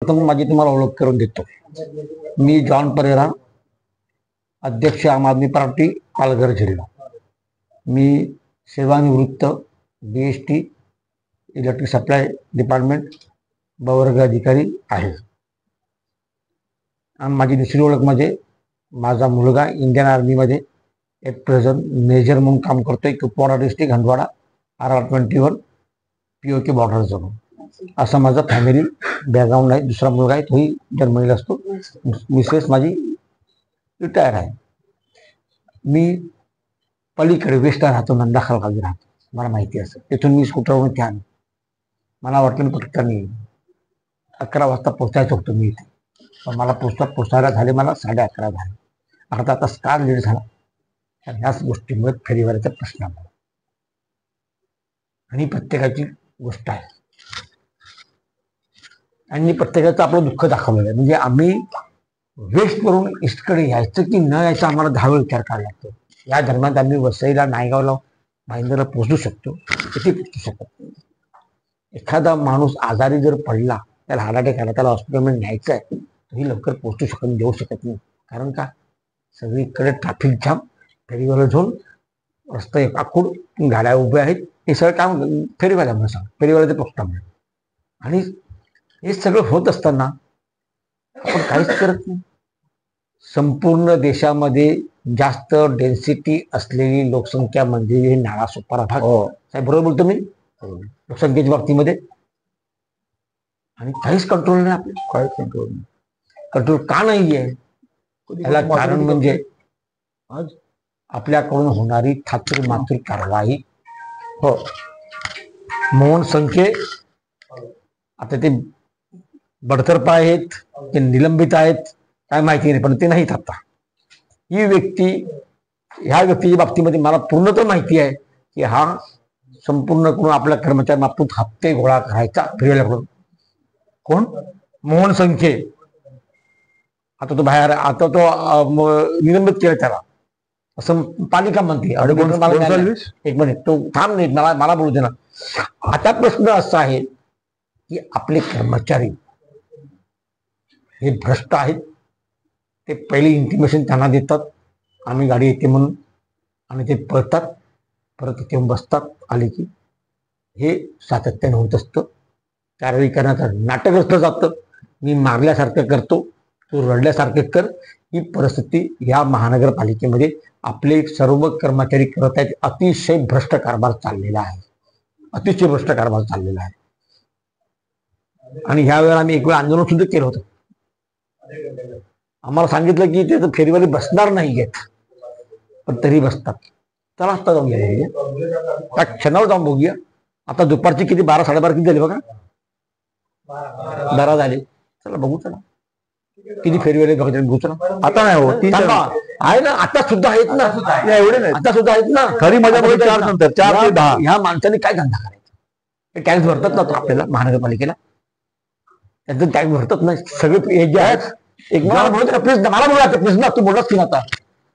सर्वप्रथम माझी तुम्हाला ओळख करून देतो. मी जॉन परेरा, अध्यक्ष आम आदमी पार्टी, पालघर जिल्हा. मी सेवानिवृत्त BST इलेक्ट्रिक सप्लाय डिपार्टमेंट बवर्ग अधिकारी आहे. आणि माझी दुसरी ओळख म्हणजे माझा मुलगा इंडियन आर्मीमध्ये ॲट प्रेझेंट मेजर म्हणून काम करतोय, Kupwara district, Handwara, RR-21 POK border zone. असा माझा फॅमिली बॅकग्राऊंड आहे. दुसरा मुलगा आहे, तोही जर्मनीला असतो. मिसेस माझी रिटायर आहे. मी पलीकडे वेस्टला राहतो, नंदाखाल गावी राहतो. मला माहिती असं तिथून मी स्कूटरवरून त्या मला वाटलं पटकन 11 वाजता पोहोचायचं होतं मी इथे, पण मला पोचायला झाले मला 11:30 झाले. अर्धा तास का लेट झाला, याच गोष्टीमुळे फेरीवाल्याचा प्रश्न आला. आणि प्रत्येकाची गोष्ट आहे आणि प्रत्येकाचं आपलं दुःख दाखवलेलं आहे. म्हणजे आम्ही वेस्ट करून ईस्टकडे यायचं की न यायचं आम्हाला 10 वेळ विचार करायला लागतो. या दरम्यान आम्ही वसईला, नायगावला, भाईंदरला पोहोचू शकतो, किती पोहोचू शकत नाही. एखादा माणूस आजारी जर पडला, त्याला हार्ट अटॅक आला, त्याला हॉस्पिटलमध्ये न्यायचं आहे, तरी लवकर पोहोचू शकत, देऊ शकत नाही. कारण का, सगळीकडे ट्रॅफिक जाम, फेरीवाला झोन, रस्ता आखूड, गाड्या उभ्या आहेत. हे सगळं काम फेरीवाल्यामुळे सांग, फेरीवाल्याच्या प्रश्नामुळे. आणि हे सगळं होत असताना आपण काहीच करत नाही. संपूर्ण देशामध्ये जास्त डेन्सिटी असलेली लोकसंख्या म्हणजे हे नालासोपारा भाग. साहेब बरोबर बोलतो मी, लोकसंख्येच्या बाबतीमध्ये. आणि काहीच कंट्रोल नाही आपलं. काहीच कंट्रोल नाही. कंट्रोल का नाही आहे याला कारण म्हणजे आज आपल्याकडून होणारी थातूर मातूर कारवाई. हो, मोहन संख्ये आता ते बडतर्फ आहेत, ते निलंबित आहेत, काय माहिती नाही, पण ते नाहीत आता. ही व्यक्ती, ह्या व्यक्तीच्या बाबतीमध्ये मला पूर्णतः माहिती आहे की हा संपूर्ण करून आपल्या कर्मचाऱ्यांना हप्ते गोळा करायचा फिरवल्याकडून. कोण? मोहन संख्ये. आता तो बाहेर, आता तो निलंबित केला त्याला, असं पालिका म्हणते. एक मिनिट, तो थांब नाही, मला बोलू दे ना. आता प्रश्न असा आहे की आपले कर्मचारी हे भ्रष्ट आहेत. ते पहिली इंटिमेशन त्यांना देतात, आम्ही गाडी येते म्हणून, आणि ते पळतात, परत येऊन बसतात. आले की हे सातत्याने होत असतं. कारवाई करण्याचं नाटक असलं जातं. मी मारल्यासारखं करतो, तू रडल्यासारखं कर. ही परिस्थिती या महानगरपालिकेमध्ये आपले सर्व कर्मचारी करत आहेत. अतिशय भ्रष्ट कारभार चाललेला आहे, अतिशय भ्रष्ट कारभार चाललेला आहे. आणि ह्या वेळेला आम्ही एक वेळ आंदोलन सुद्धा केलं होतं. आम्हाला सांगितलं की ते फेरीवाले बसणार नाही आहेत, पण तरी बसतात. चला आता जाऊया, त्या क्षणावर जाऊन बघूया. आता दुपारची किती, 12-12:30 किती झाले बघा, 12 झाले. चला बघू, चला किती फेरीवाले बघू. चला आता नाही हो, आहे ना, आता सुद्धा आहेत ना, एवढे नाही, आता सुद्धा आहेत ना. खरी मजा 4 नंतर 4 ते 10. ह्या माणसाने काय धंदा करायचा? ते टॅक्स भरतात ना आपल्याला महानगरपालिकेला, त्यांचं टॅक्स भरतात ना सगळे हे जे आहेत. एक मला बोलत ना, प्लीज मला बोलायचं, प्लीज ना, तू बोललास की आता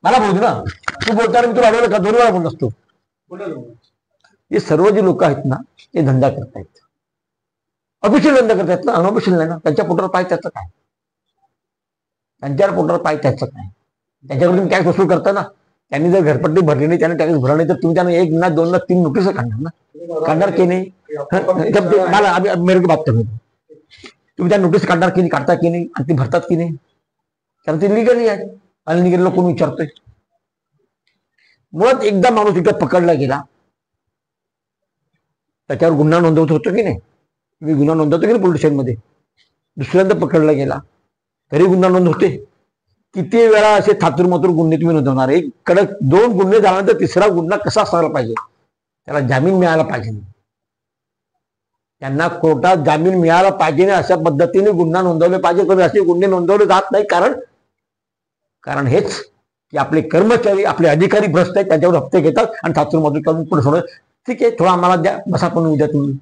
मला बोलतो ना, तू बोलताना मी तुला आढळलं का? 2 वेळा बोललास तू. हे सर्व जे लोक आहेत ना, ते धंदा करतायत, ऑफिशियल धंदा करतायत ना, अनऑफिशियल नाही ना. त्यांच्या पोटावर पाय त्याचं काय, त्यांच्यावर पोटावर पाय त्याचं काय? त्यांच्याकडून तुम्ही टॅक्स वसूल करता ना. त्यांनी जर घरपट्टी भरली नाही, त्यांनी टॅक्स भरला नाही, तर तुम्ही त्यांना 1 ना 2 ना 3 नोटीस काढणार ना, काढणार की नाही? मला मेरे को बात करतो, तुम्ही त्या नोटीस काढणार की नाही, काढता की नाही, आणि ती भरतात की नाही? कारण ते लिगली आहे. अनलिगल कोण विचारतोय? मुळात एकदा माणूस इकडे पकडला गेला, त्याच्यावर गुन्हा नोंदवत होतो की नाही, तुम्ही गुन्हा नोंदवतो की नाही पोलीस स्टेशनमध्ये. दुसऱ्यांदा पकडला गेला तरी गुन्हा नोंद होते. किती वेळा असे थातूर मातूर गुन्हे तुम्ही नोंदवणार? एक कडक 2 गुन्हे झाल्यानंतर तिसरा गुन्हा कसा असायला पाहिजे? त्याला जामीन मिळायला पाहिजे, त्यांना कोर्टात जामीन मिळाला पाहिजे, अशा पद्धतीने गुन्हा नोंदवले पाहिजे. पण असे गुन्हे नोंदवले जात नाही. कारण हेच की आपले कर्मचारी, आपले अधिकारी भ्रष्ट आहेत, त्याच्यावर हप्ते घेतात आणि थातूर मातूर करून पुढे सोडत. ठीक आहे, थोडा आम्हाला द्या, बसा पण उद्या तुम्ही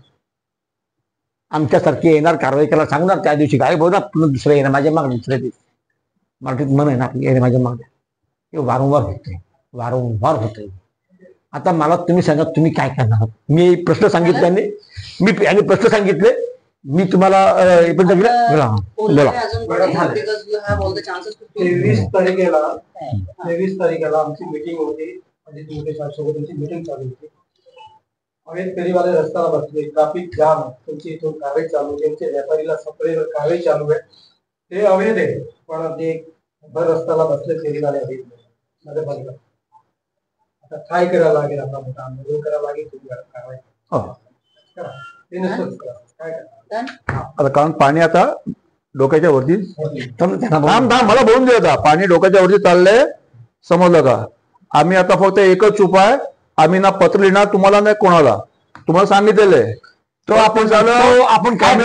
आमच्यासारखे येणार, कारवाई करायला सांगणार, त्या दिवशी गायब होणार, पुन्हा दुसरं येणार माझ्या मागण्या. दुसऱ्या दिवशी मराठीत म्हण आहे ना, येणे माझ्या मागण्या. हे वारंवार होतंय. आता मला तुम्ही सांगा, तुम्ही काय करणार? मी प्रश्न सांगितल्याने, मी प्रश्न सांगितले, मी तुम्हाला बोला. 23 तारखेला आमची मीटिंग होती, अजित मोठे साहेबांसोबत त्यांची मीटिंग चालू होती. अवैध फेरीवाले रस्त्याला बसले, ट्रॅफिक जाम, त्यांची इथून कारवाई चालू, त्यांच्या व्यापारीला सप्लायवर कारवाई चालू आहे. ते अवैध आहे, पण ते भर रस्त्याला बसले फेरीवाले अवैध नगरपालिका. आता काय करायला लागेल, आता मोठा आंदोलन करायला लागेल, तुम्ही कारवाई करा. ते नसतंच काय करा. आता कारण पाणी आता डोक्याच्या वरती मला बोलून दे. आता पाणी डोक्याच्या वरती चाललंय, समजलं का? आम्ही आता फक्त एकच उपाय, आम्ही ना पत्र लिहिणार तुम्हाला नाही कोणाला, तुम्हाला सांगितलेलं आहे. तो आपण झालं आपण काय एक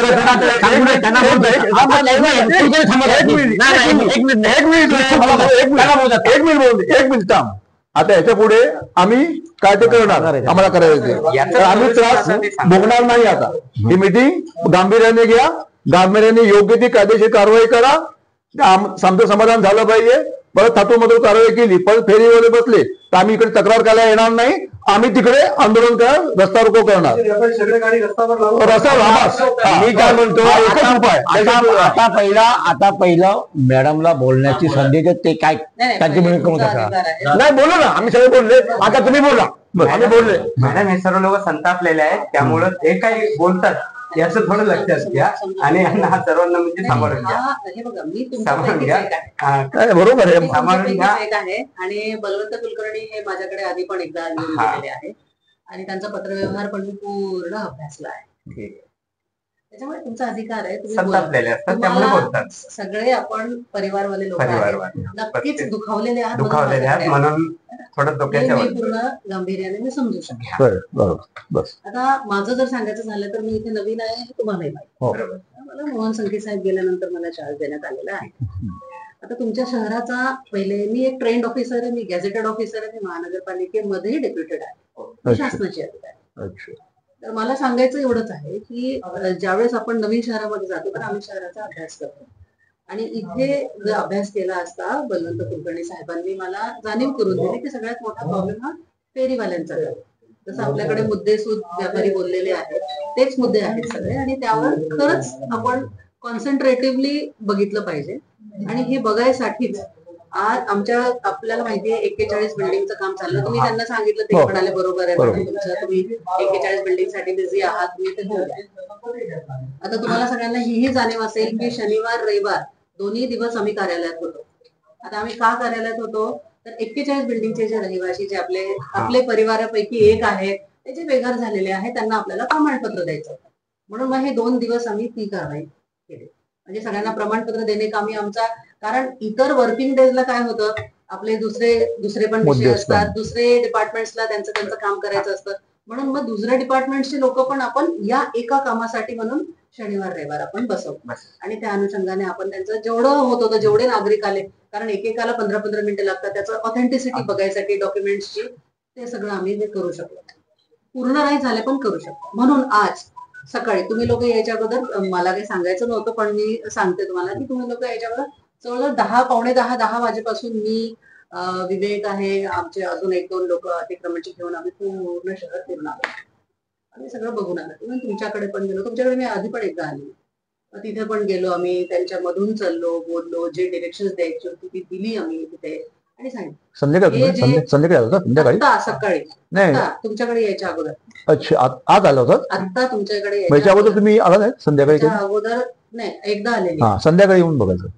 मिनिट थांब. आता याच्या पुढे आम्ही काय ते करणार, आम्हाला करायचं, आम्ही त्रास भोगणार नाही. आता ही मीटिंग गांभीर्याने घ्या, गांभीर्याने योग्य ती कायदेशीर कारवाई करा. आमचं समाधान झालं पाहिजे. परत थातूमधून कारवाई केली, परत फेरीवाले बसले तर आम्ही इकडे तक्रार करायला येणार नाही. आम्ही तिकडे आंदोलन करा, रस्ता रोको करणार. मी काय म्हणतो, आता पहिलं मॅडमला बोलण्याची संधी देत, ते काय त्यांची नाही बोलू ना, आम्ही सगळे बोलले. आता तुम्ही बोला. आम्ही बोलले मॅडम, हे सर्व लोक संतापलेले आहेत, त्यामुळे ते काही बोलतात याचं थोडं लक्षात घ्या आणि हा सर्वांना म्हणजे सांभाळून घ्या. हे बघा, मी तुमच्यापैकीच एक आहे, बरोबर आहे, सांभाळून घ्या. एक आहे. आणि बलवंत कुलकर्णी हे माझ्याकडे आधी पण एकदा येऊन गेलेले आहे आणि त्यांचा पत्रव्यवहार पण मी पूर्ण अभ्यासला आहे. त्याच्यामुळे तुमचा अधिकार आहे, संतापलेले असतात त्यामुळे बोलतात. सगळे आपण परिवारवाले लोक नक्कीच दुखावलेले आहात म्हणून थोडं डोक्याच्या मी पूर्ण गांभीर्याने मी समजू शकते. आता माझं जर सांगायचं झालं तर मी इथे नवीन आहे हे तुम्हालाही माहिती. मला मोहन संके साहेब गेल्यानंतर मला चार्ज देण्यात आलेला आहे. आता तुमच्या शहराचा पहिले मी एक ट्रेंड ऑफिसर आहे, मी गॅझेटेड ऑफिसर आहे, मी महानगरपालिकेमध्ये डेप्युटेड आहे, शासनाची अधिकारी. तर मला सांगायचं एवढंच आहे की ज्यावेळेस आपण नवीन शहरामध्ये जातो तर आम्ही शहराचा अभ्यास करतो. आणि इथे जर अभ्यास केला असता, बलवंत कुलकर्णी साहेबांनी मला जाणीव करून दिली की सगळ्यात मोठा प्रॉब्लेम हा फेरीवाल्यांचा आहे. जसं आपल्याकडे मुद्देसूद व्यापारी बोललेले आहेत, तेच मुद्दे आहेत सगळे, आणि त्यावर खरंच आपण कॉन्सन्ट्रेटिव्हली बघितलं पाहिजे. आणि हे बघायसाठीच आज आपल्याला माहिती आहे 41 बिल्डिंगचं काम चाललं. तुम्ही त्यांना सांगितलं, ते म्हणाले बरोबर आहे, तुम्ही 41 बिल्डिंग साठी बिझी आहात, तुम्ही ते घेऊन द्या. आता तुम्हाला सगळ्यांना ही जाणीव असेल की शनिवार रविवार दोन्ही दिवस आम्ही कार्यालयात होतो. आता आम्ही का कार्यालयात होतो तर 41 बिल्डिंगचे जे रहिवासी जे आपले परिवारापैकी एक आहे, ते जे बेघर झालेले आहेत, त्यांना आपल्याला प्रमाणपत्र द्यायचं होतं. म्हणून मग हे 2 दिवस आम्ही ती कारवाई केली. म्हणजे सगळ्यांना प्रमाणपत्र देणे कामी आमचा, कारण इतर वर्किंग डेजला काय होतं, आपले दुसरे पण विषय असतात, दुसरे डिपार्टमेंट्सला त्यांचं काम करायचं असतं. म्हणून मग दुसऱ्या डिपार्टमेंटचे लोक पण आपण या एका कामासाठी म्हणून शनिवार रविवार आपण बसवतो. आणि त्या अनुषंगाने आपण त्यांचं जेवढं होत होतं, जेवढे नागरिक आले, कारण एकेकाला 15-15 मिनिटं लागतात त्याचं ऑथेंटिसिटी बघायसाठी डॉक्युमेंट्सची, ते सगळं आम्ही करू शकतो. पूर्ण नाही झाले पण करू शकतो. म्हणून आज सकाळी तुम्ही लोक यायच्या अगोदर, मला काही सांगायचं नव्हतं पण मी सांगते तुम्हाला की तुम्ही लोक यायच्या अगोदर जवळजवळ 10, पावणे 10 वाजेपासून मी, विवेक आहे, आमचे अजून 1-2 लोक अतिक्रमणची घेऊन आम्ही पूर्ण शहर फिरून आलो. आम्ही सगळं बघून आलो. इव्हन तुमच्याकडे पण गेलो, तुमच्याकडे मी आधी पण एकदा आली, तिथे पण गेलो आम्ही, त्यांच्या मधून चाललो, बोललो, जे डिरेक्शन द्यायची होती ती दिली आम्ही तिथे आणि सांगितलं. संध्याकाळी सकाळी नाही, तुमच्याकडे यायच्या अगोदर. अच्छा, आज आलं होतं. आता तुमच्याकडे यायच्या अगोदर तुम्ही आला नाही? संध्याकाळी अगोदर नाही, एकदा आलेली. संध्याकाळी येऊन बघायचं.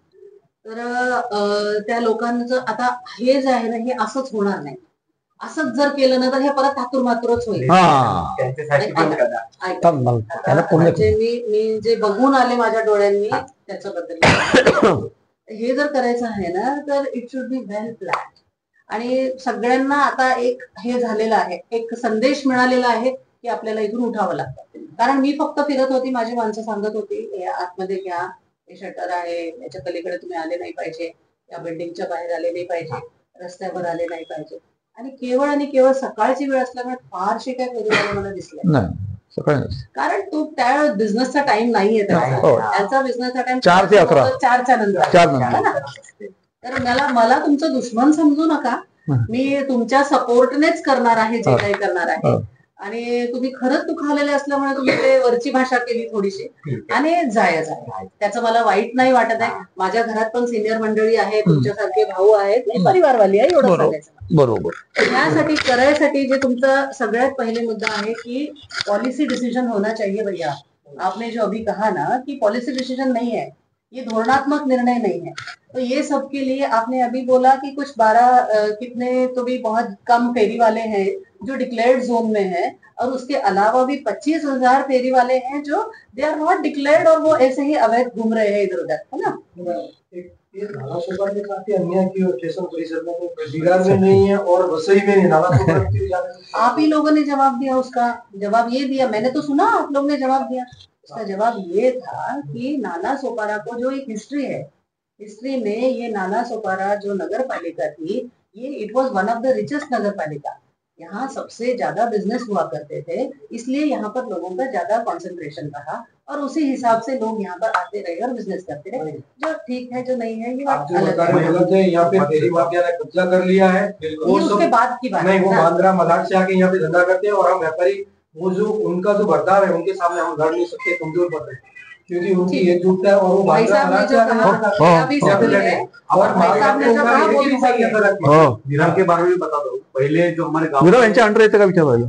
तर त्या लोकांचं आता हे जे आहे ना, हे असंच होणार नाही. असंच जर केलं ना तर हे परत थातूर मातूरच होईल. मी जे बघून आले माझ्या डोळ्यांनी त्याच्याबद्दल, हे जर करायचं आहे ना तर it should be well plan. आणि सगळ्यांना आता एक हे झालेलं आहे, एक संदेश मिळालेला आहे की आपल्याला इथून उठावं लागतं. कारण मी फक्त फिरत होती, माझी माणसं सांगत होती आतमध्ये घ्या, हे शटर आहे, याच्या पलीकडे तुम्ही आले नाही पाहिजे, या बिल्डिंगच्या बाहेर आले नाही पाहिजे, रस्त्यावर आले नाही पाहिजे. आणि केवळ सकाळची वेळ असल्यामुळे फारशी काय फेरीवाले मला दिसले नाही. कारण तो त्या बिझनेसचा टाइम नाहीये त्याचा बिझनेसचा टाइम 4 ते 11, 4च्या नंतर. तर मला तुमचं दुश्मन समजू नका, मी तुमच्या सपोर्टनेच करणार आहे जे काही करणार आहे. आणि तुम्ही खरंच दुखावलेले असल्यामुळे तुम्ही ते वरची भाषा केली थोडीशी आणि जायच आहे. त्याचं मला वाईट नाही वाटत आहे. माझ्या घरात पण सिनियर मंडळी आहे, तुमच्यासारखे भाऊ आहेत, मी परिवारवाली आहे, एवढं सांगायचं. बरोबर. यासाठी करायसाठी जे तुमचा सगळ्यात पहिले मुद्दा आहे की पॉलिसी डिसीजन होना चाहिए भैया. आपने जो अभी कहा ना कि पॉलिसी डिसीजन नहीं है, ये धोरणात्मक निर्णय नहीं है, तो ये सबके लिए आपने अभी बोला कि कुछ 12 कितने तो भी बहुत कम फेरी वाले हैं जो डिक्लेयर्ड जोन में है, और उसके अलावा भी 25,000 फेरी वाले हैं जो दे आर नॉट डिक्लेयर्ड और वो ऐसे ही अवैध घूम रहे हैं इधर उधर, है ना. नालासोपारा ने काफी अन्याय किया स्टेशन परिसर में, बिहार में नहीं है और वसई में नहीं. नालासोपारा क्यों जा रहे हैं? आप ही लोगों ने जवाब दिया, उसका जवाब ये दिया, मैंने तो सुना आप लोग ने जवाब दिया. उसका जवाब ये था कि नाला सोपारा को जो एक हिस्ट्री है, हिस्ट्री में ये नाला सोपारा जो नगर पालिका थी, ये इट वाज वन ऑफ द रिचेस्ट नगर पालिका. यहाँ सबसे ज्यादा बिजनेस हुआ करते थे, इसलिए यहाँ पर लोगों का ज्यादा कंसंट्रेशन रहा और उसी हिसाब से लोग यहाँ पर आते रहे और बिजनेस करते रहे. जो ठीक है जो नहीं है ये आप बात जो अलग बता रहे हैं गलत है. यहाँ पे फेरी माफिया ने कब्जा कर लिया है. है. ये उसके बाद की बात नहीं, है वो ना. बांद्रा मलाड से आके यहाँ पे धंधा करते हैं और हम व्यापारी वो जो उनका जो बर्ताव है उनके सामने हम लड़ नहीं सकते, कमजोर पड़ रहे हैं क्योंकि उनकी एकजुटता है और वो भाई बांद्रा साहब ने मलाड से जो आके कहा यहाँ पे मेरा भी यहाँ पे सही लड़े. है, और भाई साहब ने जो कहा वो भी सही है. विराम के बारे में बता दो. पहले जो हमारे गाँव विराम यांच्या अंडर येते का विचार पाहिजे.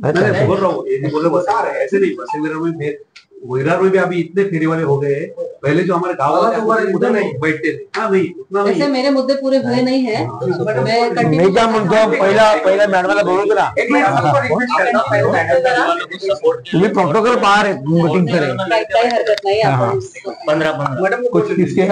मैं बोल रहा हूँ, ये बोले बता रहे हैं, ऐसे नहीं. बसे विरार में भी अभी इतने फेरी वाले हो गए हैं. पहले जो हमारे गाँव वाले उधर नहीं बैठते थे. हाँ नहीं उतना वैसे नहीं. मेरे मुद्दे पूरे हुए नहीं है. मैं मी कंटिन्यू काय म्हणतो, पहिला मॅडमला बोलवतो ना, एक मिनिट आपको रिक्वेस्ट करता हूं, पहले मॅडम को तुम्ही प्रोटोकॉल बाहर मीटिंग करे. काही हरकत नाही. आपण 15 मैडम कुछ किसके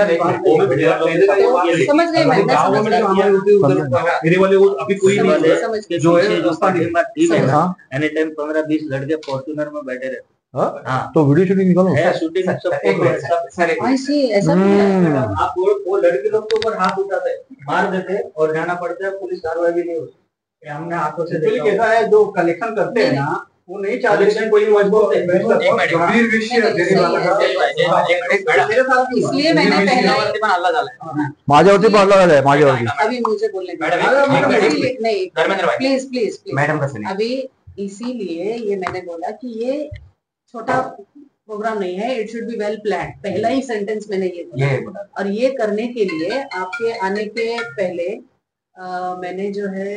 समझ गई मैं गाँव समझ में जो गई. हमारे होते उधर फेरी वाले वो अभी कोई नहीं समझ गई. जो है रास्ता नहीं. ठीक है हाँ. एनी टाइम 15-20 लड़के फॉर्च्यूनर में बैठे रहते तो वीडियो शूटिंग निकालो. हैं. शूटिंग सब एक मिनिट सर, एक मिनिट. ऐसी ऐसा भी है. आप वो लड़के लोग के ऊपर हाथ उठाते मार देते और जाना पड़ता है, पुलिस कार्रवाई भी नहीं होती. ये हमने आंखों से एक्चुअली देखा. कैसा है, जो कलेक्शन करते हैं ना वो नहीं चाहते कि कोई मजबूत एक मिनिट. गंभीर विषय है फेरी वाला का. मेरे साथ भी हुआ. इसलिए मैंने पहला वरती पण हल्ला झालाय. माझ्यावरती पडला झालाय माझ्यावरती. अभी मुझे बोलने मैडम, एक मिनट. दीजिए. नहीं धर्मेंद्र भाई. Please please please. मैडम का सुनिए. अभी इसीलिए ये मैंने बोला कि ये छोटा प्रोग्राम नहीं है, it should be well plan. पहला ही सेंटेंस मैंने ये बोला. ये बोला. और ये करने के लिए आपके आने के पहले मैंने जो है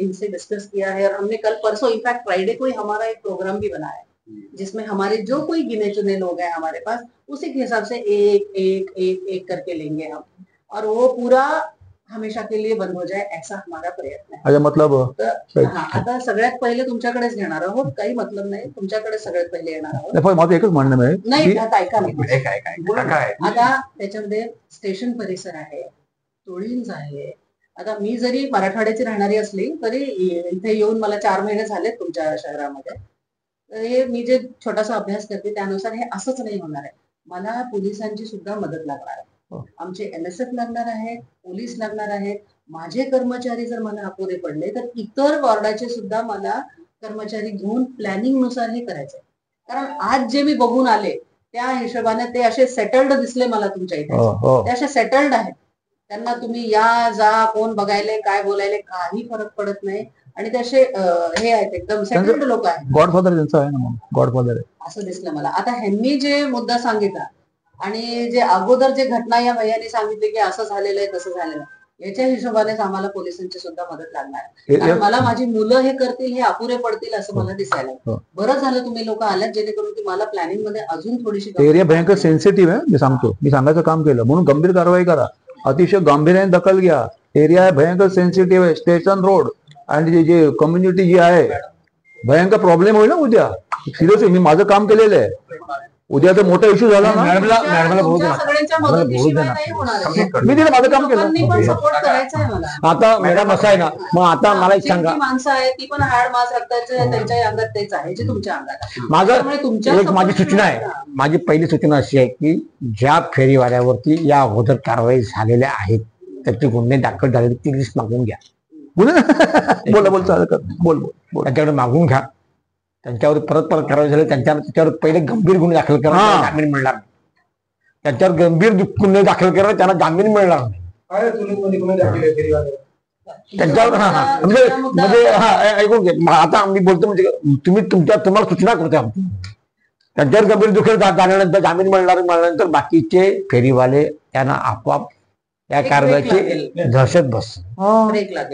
इनसे डिस्कस किया है और हमने कल परसों इनफैक्ट फ्राइडे को ही हमारा एक प्रोग्राम भी बनाया है जिसमें हमारे जो कोई गिने चुने लोग हैं हमारे पास उसी के हिसाब से एक एक एक एक करके लेंगे हम, और वो पूरा हमेशा के लिए बंद हो जाए ऐसा हमारा प्रयत्न आहे. अच्छा मतलब तर हा, आता सगळ्यात पहिले तुमच्याकडेच घेणार आहोत, काही मतलब नाही, तुमच्याकडे सगळ्यात पहिले येणार आहोत. नाही, पण माझं एकच म्हणणं आहे नाही की ऐका नाही. एक आहे काय आता त्याच्यामध्ये स्टेशन परिसर आहे, टोळींज आहे. आता मी जरी मराठवाड्याची राहणारी असली तरी इथे येऊन मला 4 महिने झालेत तुमच्या शहरामध्ये. तर हे मी जे छोटासा अभ्यास करते त्यानुसार हे असंच नाही होणार आहे. मला पोलिसांची सुद्धा मदत लागणार आहे. आमचे MSF लागणार आहेत, पोलीस लागणार आहेत. माझे कर्मचारी जर मला अपुरे पडले तर इतर वॉर्डाचे सुद्धा मला कर्मचारी घेऊन प्लॅनिंग नुसार हे करायचंय. कारण आज जे मी बघून आले त्या हिशोबाने ते असे सेटल्ड दिसले मला तुमच्या इथे. ते असे सेटल्ड आहेत. त्यांना तुम्ही या जा कोण बघायले काय बोलायले काही फरक पडत नाही आणि ते असे हे आहेत एकदम सेटल्ड लोक आहेत. गॉडफादर त्यांचा आहे ना, मग गॉडफादर आहे असं दिसलं मला. आता ह्यांनी जे मुद्दा सांगितला आणि जे अगोदर जे घटना या भैयाने सांगितले की असं झालेलं आहे तसं झालेलं आहे, याच्या हिशोबानेच आम्हाला पोलिसांची सुद्धा मदत लागणार आहे. कारण मला माझी मुलं हे करतील हे अपुरे पडतील असं मला दिसायला. बरं झालं तुम्ही लोक आलात जेणेकरून की मला प्लॅनिंग मध्ये अजून थोडीशी एरिया भयंकर सेन्सिटिव्ह आहे. मी सांगतो, मी सांगायचं काम केलं म्हणून गंभीर कारवाई करा, अतिशय गांभीर्याने दखल घ्या. एरिया भयंकर सेन्सिटिव्ह आहे, स्टेशन रोड आणि जे कम्युनिटी जी आहे भयंकर प्रॉब्लेम होईल ना उद्या. सिरियसली मी माझं काम केलेलं आहे. उद्या तर मोठा इश्यू झाला ना, मॅडमला बोलू द्या. सगळ्यांच्या मदतीशिवाय नाही होणार आहे. मी तिथे माझं काम लोकांनी पण केलं. सपोर्ट करायचा आहे मला. आता मॅडम असं आहे ना, मग आता मला एक सांगा, जी माणसं आहेत ती पण हाड मास रक्ताचे त्यांच्या अंगात तेच आहे जे तुमच्या अंगात आहे. माझं त्यामुळे तुमच्या एक माझी सूचना आहे. माझी पहिली सूचना अशी आहे की ज्या फेरीवाल्यावरती या अगोदर कारवाई झालेल्या आहेत त्याचे गुन्हे दाखल झालेले ती लिस्ट मागून घ्या. बोला बोल चालेल कर. बोल बोल त्यांच्याकडे मागून घ्या. त्यांच्यावर परत कारवाई झाली त्याच्यावर पहिले गंभीर गुन्हे दाखल करा, त्यांना जामीन मिळणार नाही. त्यांच्यावर गंभीर गुन्हे दाखल करा, त्यांना जामीन मिळणार नाही. काय तुलनेमध्ये गुन्हे दाखल आहे फेरीवाले? त्यांच्यावर म्हणजे ऐकून घे. आता मी बोलतो म्हणजे तुम्हाला सूचना करतो आमची. त्यांच्यावर गंभीर दुखल झाल्यानंतर जामीन मिळाल्यानंतर बाकीचे फेरीवाले त्यांना आपोआप या कारवाईची दहशत बस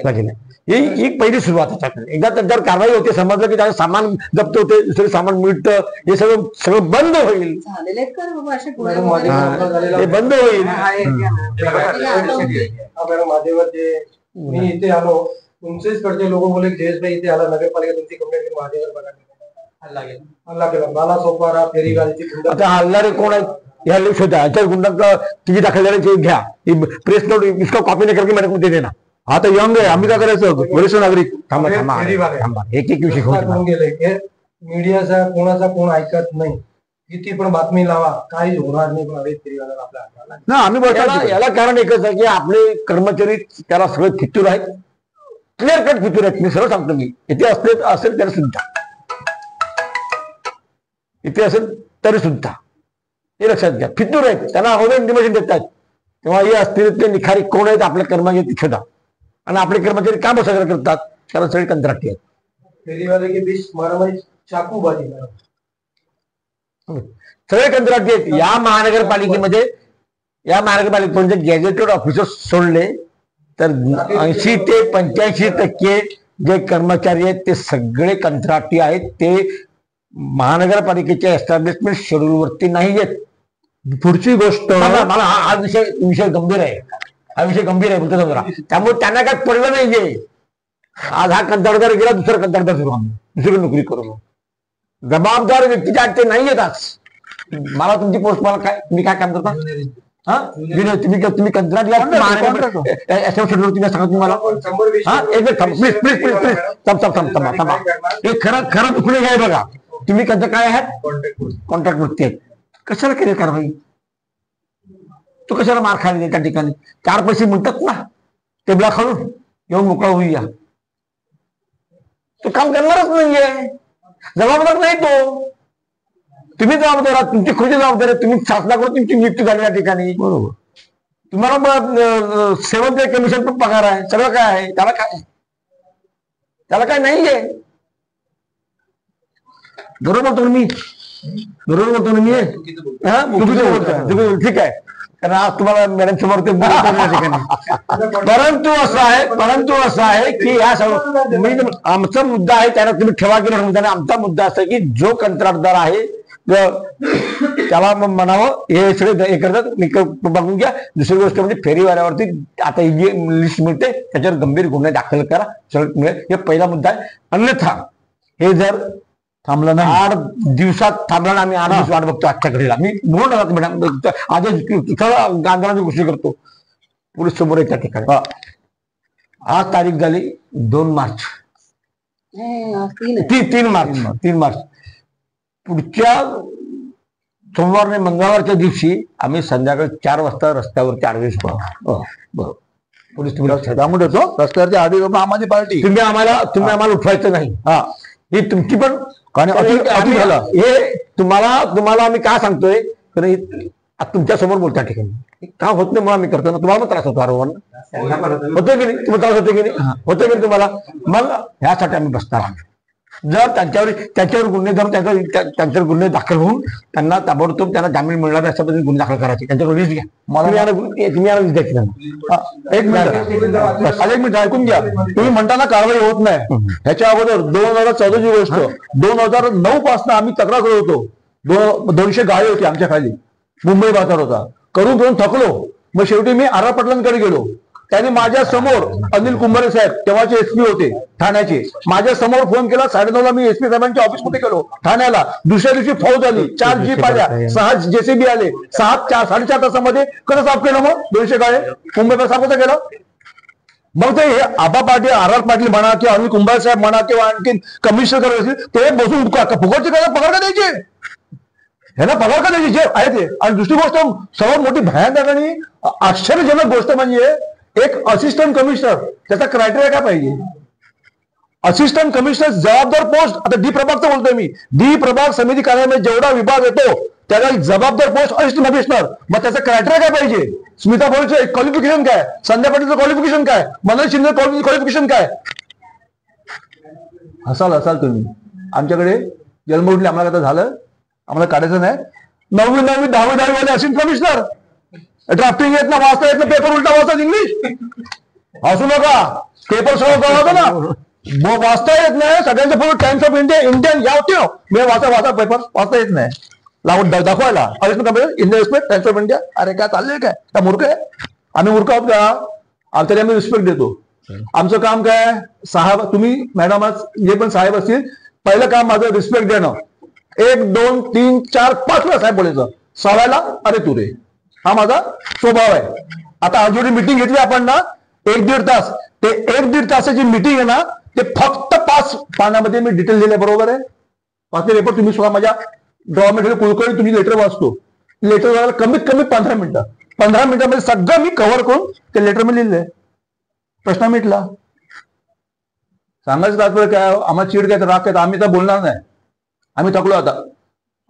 लागेल. ही पहिली सुरुवात त्याच्याकडे. एकदा त्यांच्यावर कारवाई होते, समजलं की त्याचं सामान जप्त होते, दुसरं सामान मिळतं, हे सगळं बंद होईल. हे बंद होईल. माझ्यावर जे मी इथे आलो, तुमचेच कडचे लोक बोले जयेश भाई इथे आला, नगरपालिका तुमची कंप्लेंट केली, माझ्यावर बघा हल्ला केला. मला सोपारा फेरीवाल्याची. आता हल्लारे कोण आहेत या लिस्ट होता, याच्यावर गुंडा किती दाखल झाले घ्या. प्रेस नोट इसका कॉपी नाही करके मॅडम दे देना. आता यंग आहे, आम्ही काय करायचं, वरिष्ठ नागरिक. थांबा एक विषय गेले. मीडियाचा कोणाचा कोण ऐकत नाही, किती पण बातमी लावा, काहीच होणार नाही. पण अवैध फेरीवाल्याला आपल्या हाताला ना आम्ही याला कारण एकच आहे की आपले कर्मचारी त्याला सगळं फितूर आहेत, क्लिअर कट फितूर आहेत. मी सरळ सांगतो, मी इथे असेल तरी सुद्धा, इथे असेल तरी सुद्धा हे लक्षात घ्या, फितूर आहेत. त्यांना हवं इंटिमेशन देतात. तेव्हा हे असतील ते निखारी कोण आहेत आपले कर्मचारी शोधा. आणि आपले कर्मचारी का बसा करतात, कारण सगळे कंत्राटी आहेत. फेरीवाले के बीच मारामारी, चाकूबाजी, सगळे कंत्राटी आहेत. या महानगरपालिकेमध्ये म्हणजे गॅजेटेड ऑफिसर्स सोडले तर 80 ते 85% जे कर्मचारी आहेत ते सगळे कंत्राटी आहेत. ते महानगरपालिकेच्या एस्टॅब्लिशमेंट शेड्यूल वरती नाही आहेत. पुढची गोष्ट, मला हा विषय गंभीर आहे. हा विषय गंभीर आहे बोलतो जरा. त्यामुळे त्यांना काय पडलं नाहीये. आज हा कंत्राटदार गेला, दुसरा कंत्राटदार सुरू, आम्ही दुसरी नोकरी करू. जबाबदार व्यक्तीच्या आत ते नाही येत. आज मला तुमची पोस्ट, मला काय, तुम्ही काय काम करता? तुम्ही कंत्राट घ्या, तुम्ही सांगा तुम्हाला. प्लीज खरं दुखणे काय बघा. तुम्ही कसं काय आहात, कॉन्ट्रॅक्ट व्यक्ती आहेत. कशाला केली कारवाई? तो कशाला मार खायला त्या ठिकाणी? 4 पैसे मिळतात ना टेबला खालून, येऊन मोकळा होऊया. तो काम करणारच नाहीये, जबाबदार नाही तो. तुम्ही जबाबदार आहात, तुमची खुशी जबाबदार आहे. तुम्ही शासनाकडून तुमची नियुक्ती झाली या ठिकाणी, बरोबर. तुम्हाला 7th पे कमिशन पण पगार आहे, सगळं काय आहे. त्याला काय नाहीये. बरोबर बोलतो मी, ठीक आहे. कारण आज तुम्हाला मॅडम समोर ते ठिकाणी. परंतु असं आहे की या सगळं आमचा मुद्दा आहे, त्याला तुम्ही ठेवा गेला मुद्दा. आमचा मुद्दा असा आहे की जो कंत्राटदार आहे त्याला म्हणावं हे सगळे हे करतात, बघून घ्या. दुसरी गोष्ट म्हणजे फेरीवाल्यावरती आता ही जी लिस्ट मिळते त्याच्यावर गंभीर गुन्हे दाखल करा, सगळं मिळेल. हे पहिला मुद्दा आहे. अन्यथा हे जर थांबलं नाही, 8 दिवसात थांबला ना, आम्ही 8 दिवस वाट बघतो. आजच्या घडीला मी म्हणून मॅडम आजच आंदोलनाची घोषणा करतो पोलीस समोर त्या ठिकाणी. आज तारीख झाली 2 मार्च, 3 मार्च. पुढच्या सोमवार आणि मंगळवारच्या दिवशी आम्ही संध्याकाळी 4 वाजता रस्त्यावरती आडवीस बरोबर पोलीस त्यामुळे रस्त्यावरती आडवी आम्हाला पार्टी. तुम्ही आम्हाला उठवायचं नाही. ही तुमची पण हे तुम्हाला आम्ही काय सांगतोय, तुमच्या समोर बोलता ठिकाणी काम होत नाही म्हणून आम्ही करतो ना. तुम्हाला पण त्रास होतो आरोग्य होतो की नाही? तुम्हाला त्रास होतो की नाही? होतो की नाही तुम्हाला? मग ह्यासाठी आम्ही बसणार. जर त्याच्यावर गुन्हे त्यांच्यावर गुन्हे दाखल होऊन त्यांना ताबडतोब त्यांना जामीन मिळणार अशा पद्धतीने गुन्हे दाखल करायचे. त्यांच्यावर लिस्ट घ्या. तुम्ही याला लिस्ट द्यायची त्यांना. एक मिनिट ऐकून घ्या. तुम्ही म्हणताना कारवाई होत नाही. ह्याच्या अगोदर 2014ची गोष्ट, 2009 पासून आम्ही तक्रार करत होतो. 200 गाळे होती आमच्या खाली, मुंबई बाजार होता. करून थकलो. मग शेवटी मी आर पाटलांकडे गेलो. त्यांनी माझ्या समोर, अनिल कुंभारे साहेब तेव्हाचे एसपी होते ठाण्याचे, माझ्या समोर फोन केला. 9:30 मी एसपी साहेबांच्या ऑफिसमध्ये गेलो ठाण्याला. दुसऱ्या दिवशी फौज आली, 4 जीप आल्या, 6 जेसीबी आले. 4.5 तासामध्ये कसं साफ केलं मग 200 गाळे? मुंबईला साफ कसं केलं? मग ते हे आबा पाटील, आर पाटील म्हणा किंवा अनिल कुंभारे साहेब म्हणा किंवा आणखी कमिशनर करत असतील ते बसून फुकटचे काय पगार का द्यायचे? ह्यांना पगार का द्यायचे जे आहे ते. आणि दुसरी गोष्ट सर्वात मोठी भयानक आणि आश्चर्यजनक गोष्ट म्हणजे एक असिस्टंट कमिशनर, त्याचा क्रायटेरिया काय पाहिजे? असिस्टंट कमिशनर जबाबदार पोस्ट. आता डी प्रभागचं बोलतोय मी. डी प्रभाग समिती कार्यालयामध्ये जेवढा विभाग येतो त्याला जबाबदार पोस्ट असिस्टंट कमिशनर. मग त्याचा क्रायटेरिया काय पाहिजे? स्मिता भोईरचं क्वालिफिकेशन काय, संध्या पाटीलचं क्वालिफिकेशन काय, मनोज शिंदे क्वालिफिकेशन काय? हसाल तुम्ही. आमच्याकडे जन्मउठले, आम्हाला आता झालं, आम्हाला काढायचं नाही. 9वी 10वी वाले असिस्टंट कमिशनर, ड्राफ्टिंग येत ना, वाचता येत ना, पेपर उलटा वाचतात इंग्लिश. हसू नका, पेपर सगळं कळवतो ना, वाचता येत नाही. सगळ्यांचं पूर्ण टाइम्स ऑफ इंडियन या मी वाचा पेपर वाचता येत नाही, लावून दाखवायला assistant commissioner India respect times of India. अरे काय चाललंय काय मूर्ख आहे? आम्ही मूर्ख आहोत का? तरी आम्ही रिस्पेक्ट देतो. आमचं काम काय? साहेब, तुम्ही मॅडम जे पण साहेब असतील, पहिलं काम माझं रिस्पेक्ट देणं. 1 2 3 4 5 वेळा साहेब बोलायचं, 6व्याला अरे तू रे. हा माझा स्वभाव आहे. आता आज जेवढी मिटिंग घेतली आपण ना 1-1.5 तास, ते 1-1.5 तासाची मिटिंग आहे ना, ते फक्त 5 पानामध्ये मी डिटेल दिले. बरोबर आहे? 5 पेपर तुम्ही स्वतः माझ्या गव्हर्नमेंट कुलकर्णी तुम्ही लेटर वाचतो. लेटर वाचायला कमीत कमी 15 मिनिटं. 15 मिनिटांमध्ये सगळं मी कव्हर करून ते लेटर मी लिहिलंय. प्रश्न मिटला. सांगायचं तात्पर्य काय? आम्हाला चिड काय, राग काय, आम्ही तर बोलणार नाही. आम्ही थकलो आता,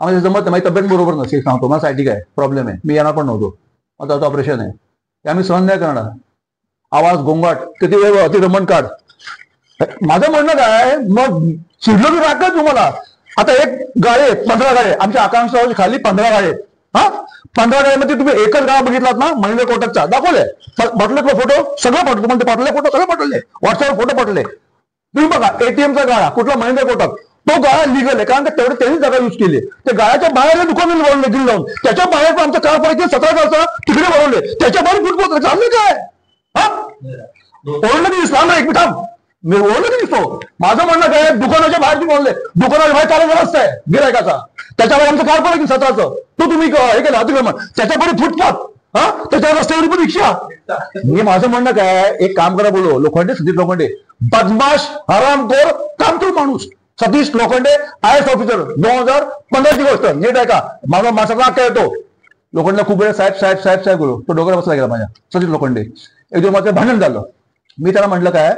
आम्हाला जमत नाही. माझी तब्येत बरोबर नसेल, सांगतो मला सायटिक आहे, प्रॉब्लेम आहे, मी येणार पण नव्हतो. आता ऑपरेशन आहे, ते आम्ही सहन नाही करणार. आवाज गोंगाट किती वेळ अतिरमण काढ. माझं म्हणणं काय, मग चिडलो की राग काय तुम्हाला? आता एक गाळे 15 गाळे, आमच्या आकांक्षावर खाली 15 गाळे. हा 15 गाळ्यामध्ये तुम्ही एकच गाळा बघितलात ना, महिंद्र कोटकचा, दाखवले पाठवले फोटो, सगळं पाठवतो. तुम्हाला ते पाठवले फोटो, सगळे पाठवले, व्हॉट्सअपवर फोटो पाठवले. तुम्ही बघा एटीएमचा गाळा कुठला, महिंद्र कोटक, तो गाळा लिगल आहे, कारण का तेवढे त्यांनी जागा युज केली. ते गाळ्याच्या बाहेर दुकान बनवले दिल लावून, त्याच्या बाहेर पण आमच्या 4 पैकी 17 गावचा तिकडे बनवले, त्याच्या बाहेर फुटबॉल चालले काय? हा ओळखलं की दिसला ना, एक मिनिट मी ओळखलं की दिसतो. माझं म्हणणं काय, दुकानाच्या बाहेर बोलले, दुकानाच्या बाहेर चालायचा रस्ता आहे गिरायकाचा, त्याच्यावर आमचं कार पण 17चं, तो तुम्ही हे केलं अतिक्रमण, त्याच्यापुढे फुटपाथ, हा त्याच्यावर रस्त्यावर पण रिक्षा. मी माझं म्हणणं काय, एक काम करा बोलो, लोखंडे सतीश लोखंडे, बदमाश हरामखोर कामचोर माणूस सतीश लोखंडे, IAS ऑफिसर, 2015ची गोष्ट, नीट आहे का? माझा राग काय येतो लोखंडला खूप वेळ साहेब साहेब साहेब साहेब बोलो, तो डोक्याला बसला गेला माझ्या. सतीश लोखंडे एक दिवस माझं भांडण झालं. मी त्याला म्हटलं काय,